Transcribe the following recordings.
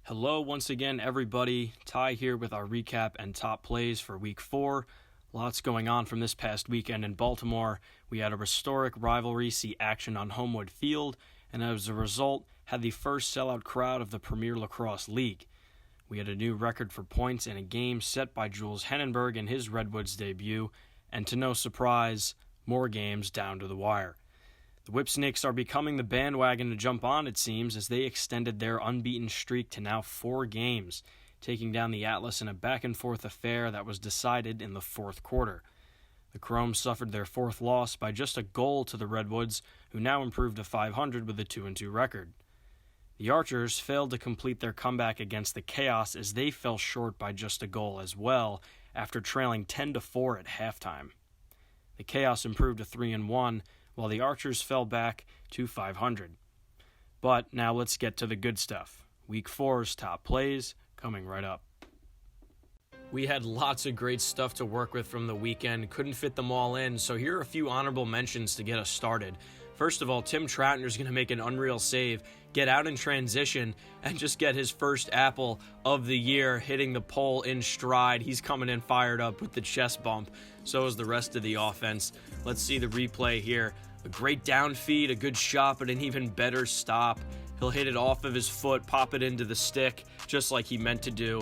Hello once again, everybody. Ty here with our recap and top plays for Week 4. Lots going on from this past weekend in Baltimore. We had a historic rivalry see action on Homewood Field, and as a result, had the first sellout crowd of the Premier Lacrosse League. We had a new record for points in a game set by Jules Henenberg in his Redwoods debut, and to no surprise, more games down to the wire. The Whipsnakes are becoming the bandwagon to jump on, it seems, as they extended their unbeaten streak to now 4 games, taking down the Atlas in a back-and-forth affair that was decided in the fourth quarter. The Chromes suffered their 4th loss by just a goal to the Redwoods, who now improved to 500 with a 2-2 record. The Archers failed to complete their comeback against the Chaos as they fell short by just a goal as well, after trailing 10-4 at halftime. The Chaos improved to 3-1, while the Archers fell back to 500. But now let's get to the good stuff. Week 4's top plays coming right up. We had lots of great stuff to work with from the weekend, couldn't fit them all in, so here are a few honorable mentions to get us started. First of all, Tim Troutner's going to make an unreal save, get out in transition, and just get his first apple of the year, hitting the pole in stride. He's coming in fired up with the chest bump. So is the rest of the offense. Let's see the replay here. A great down feed, a good shot, but an even better stop. He'll hit it off of his foot, pop it into the stick, just like he meant to do.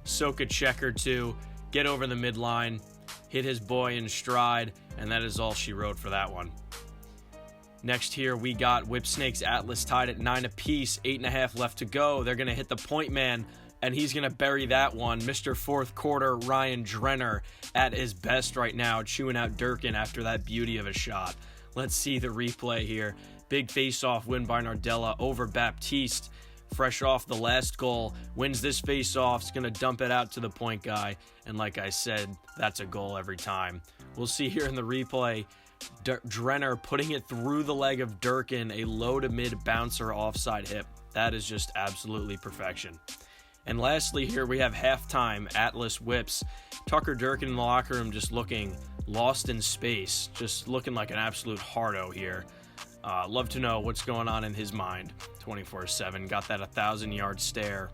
Soak a check or two, get over the midline, hit his boy in stride, and that is all she wrote for that one. Next here, we got Whipsnakes Atlas tied at 9 apiece, 8.5 left to go. They're going to hit the point man, and he's going to bury that one. Mr. Fourth Quarter Ryan Drenner at his best right now, chewing out Durkin after that beauty of a shot. Let's see the replay here. Big face-off win by Nardella over Baptiste. Fresh off the last goal, wins this face-off, is going to dump it out to the point guy. And like I said, that's a goal every time. We'll see here in the replay, Drenner putting it through the leg of Durkin, a low to mid bouncer offside hip. That is just absolutely perfection. And lastly here we have halftime, Atlas Whips. Tucker Durkin in the locker room just looking lost in space, just looking like an absolute hardo here. Love to know what's going on in his mind 24/7. Got that 1,000-yard stare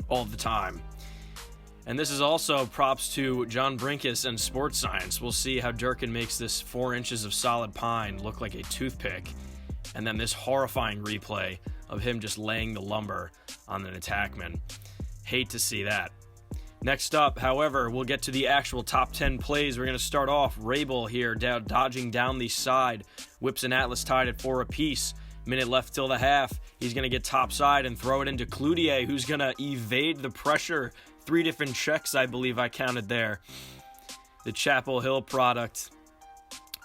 all the time. And this is also props to John Brinkus and sports science. We'll see how Durkin makes this 4 inches of solid pine look like a toothpick. And then this horrifying replay of him just laying the lumber on an attackman. Hate to see that. Next up, however, we'll get to the actual top 10 plays. We're going to start off Rabel here, dodging down the side. Whips and Atlas tied at 4 apiece. Minute left till the half. He's going to get topside and throw it into Cloutier, who's going to evade the pressure. 3 different checks, I believe I counted there. The Chapel Hill product.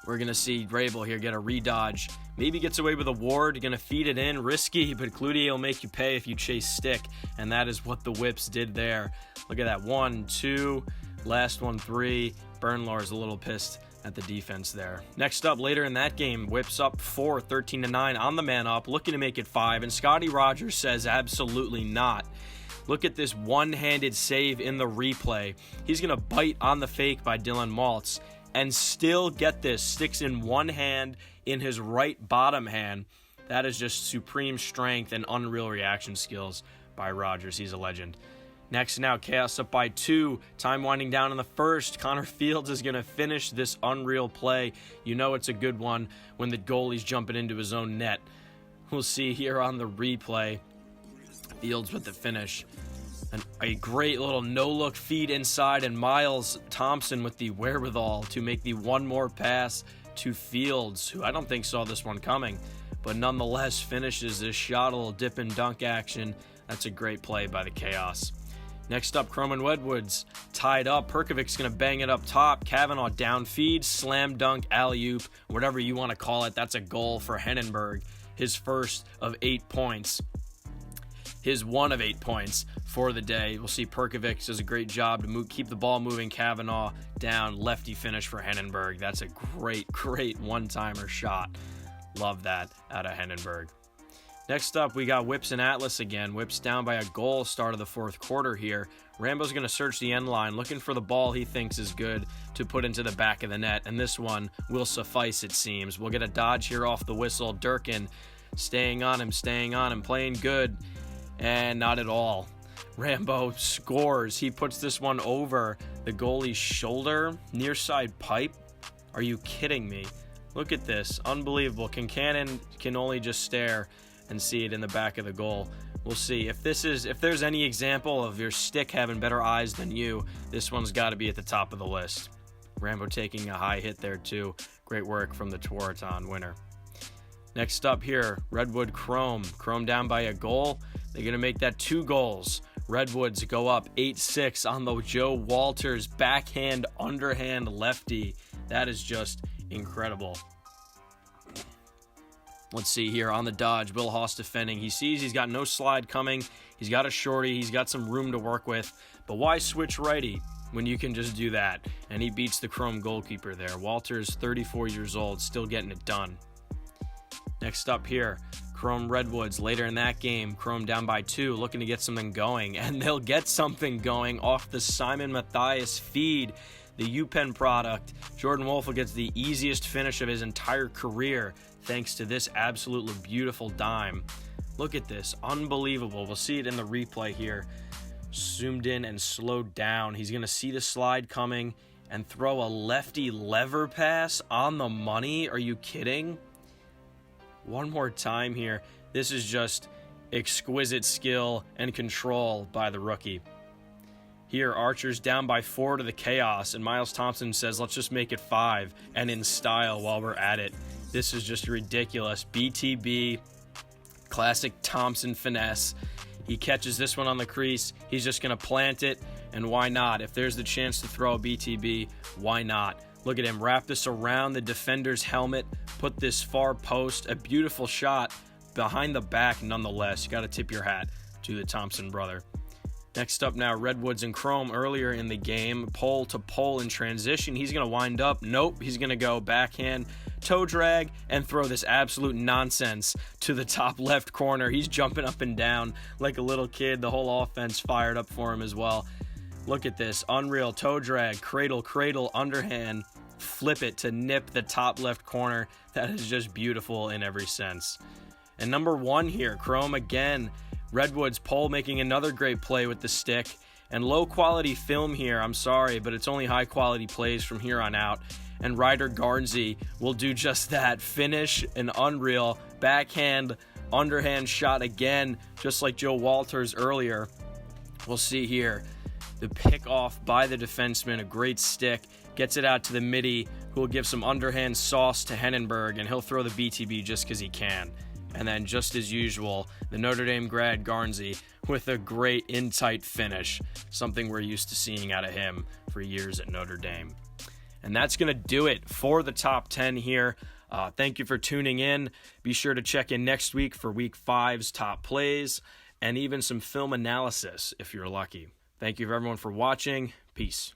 We're going to see Rabel here get a redodge. Maybe gets away with a ward, going to feed it in. Risky, but Cloutier will make you pay if you chase stick. And that is what the Whips did there. Look at that. 1, 2, last one, 3. Bernlar's a little pissed at the defense there. Next up, later in that game, Whips up 4, 13-9 on the man up, looking to make it 5. And Scotty Rogers says absolutely not. Look at this one-handed save in the replay. He's going to bite on the fake by Dylan Maltz and still get this. Sticks in one hand, in his right bottom hand. That is just supreme strength and unreal reaction skills by Rogers. He's a legend. Next now, Chaos up by 2. Time winding down in the first. Connor Fields is going to finish this unreal play. You know it's a good one when the goalie's jumping into his own net. We'll see here on the replay. Fields with the finish. And a great little no-look feed inside, and Miles Thompson with the wherewithal to make the one more pass to Fields, who I don't think saw this one coming, but nonetheless finishes this shot, a little dip and dunk action. That's a great play by the Chaos. Next up, Chrome and Wedwoods tied up. Perkovic's going to bang it up top. Kavanaugh down feed, slam dunk, alley-oop, whatever you want to call it. That's a goal for Henenberg, his first of 8 points. His 1 of 8 points for the day. We'll see Perkovic does a great job to keep the ball moving. Kavanaugh down, lefty finish for Henenberg. That's a great one-timer shot. Love that out of Henenberg. Next up, we got Whips and Atlas again. Whips down by a goal, start of the fourth quarter here. Rambo's going to search the end line, looking for the ball he thinks is good to put into the back of the net, and this one will suffice, it seems. We'll get a dodge here off the whistle. Durkin staying on him, playing good. And not at all. Rambo scores. He puts this one over the goalie's shoulder, near side pipe. Are you kidding me? Look at this. Unbelievable. Kincannon can only just stare and see it in the back of the goal. We'll see. If there's any example of your stick having better eyes than you, this one's got to be at the top of the list. Rambo taking a high hit there too. Great work from the Tewaaraton winner. Next up here, Redwood Chrome. Chrome down by a goal. They're going to make that 2 goals. Redwoods go up 8-6 on the Joe Walters backhand, underhand lefty. That is just incredible. Let's see here on the dodge. Bill Haas defending. He sees he's got no slide coming. He's got a shorty. He's got some room to work with. But why switch righty when you can just do that? And he beats the Chrome goalkeeper there. Walters, 34 years old, still getting it done. Next up here, Chrome Redwoods. Later in that game, Chrome down by 2, looking to get something going. And they'll get something going off the Simon Matthias feed. The UPenn product. Jordan Wolfe gets the easiest finish of his entire career thanks to this absolutely beautiful dime. Look at this. Unbelievable. We'll see it in the replay here. Zoomed in and slowed down. He's going to see the slide coming and throw a lefty lever pass on the money. Are you kidding? One more time here. This is just exquisite skill and control by the rookie. Here, Archer's down by 4 to the chaos, and Miles Thompson says, let's just make it 5, and in style while we're at it. This is just ridiculous. BTB, classic Thompson finesse. He catches this one on the crease. He's just going to plant it, and why not? If there's the chance to throw a BTB, why not? Look at him wrap this around the defender's helmet, put this far post, a beautiful shot behind the back nonetheless. You got to tip your hat to the Thompson brother. Next up now, Redwoods and Chrome earlier in the game, pole to pole in transition. He's going to wind up. Nope, he's going to go backhand, toe drag, and throw this absolute nonsense to the top left corner. He's jumping up and down like a little kid. The whole offense fired up for him as well. Look at this. Unreal toe drag, cradle, underhand, flip it to nip the top left corner. That is just beautiful in every sense. And number 1 here, Chrome again. Redwoods pole making another great play with the stick. And low quality film here, I'm sorry, but it's only high quality plays from here on out. And Ryder Garnsey will do just that. Finish an unreal backhand, underhand shot again, just like Joe Walters earlier. We'll see here. The pick off by the defenseman, a great stick, gets it out to the midi, who will give some underhand sauce to Hennenberg, and he'll throw the BTB just because he can. And then, just as usual, the Notre Dame grad Garnsey with a great in-tight finish, something we're used to seeing out of him for years at Notre Dame. And that's going to do it for the top 10 here. Thank you for tuning in. Be sure to check in next week for Week 5's top plays and even some film analysis if you're lucky. Thank you everyone for watching. Peace.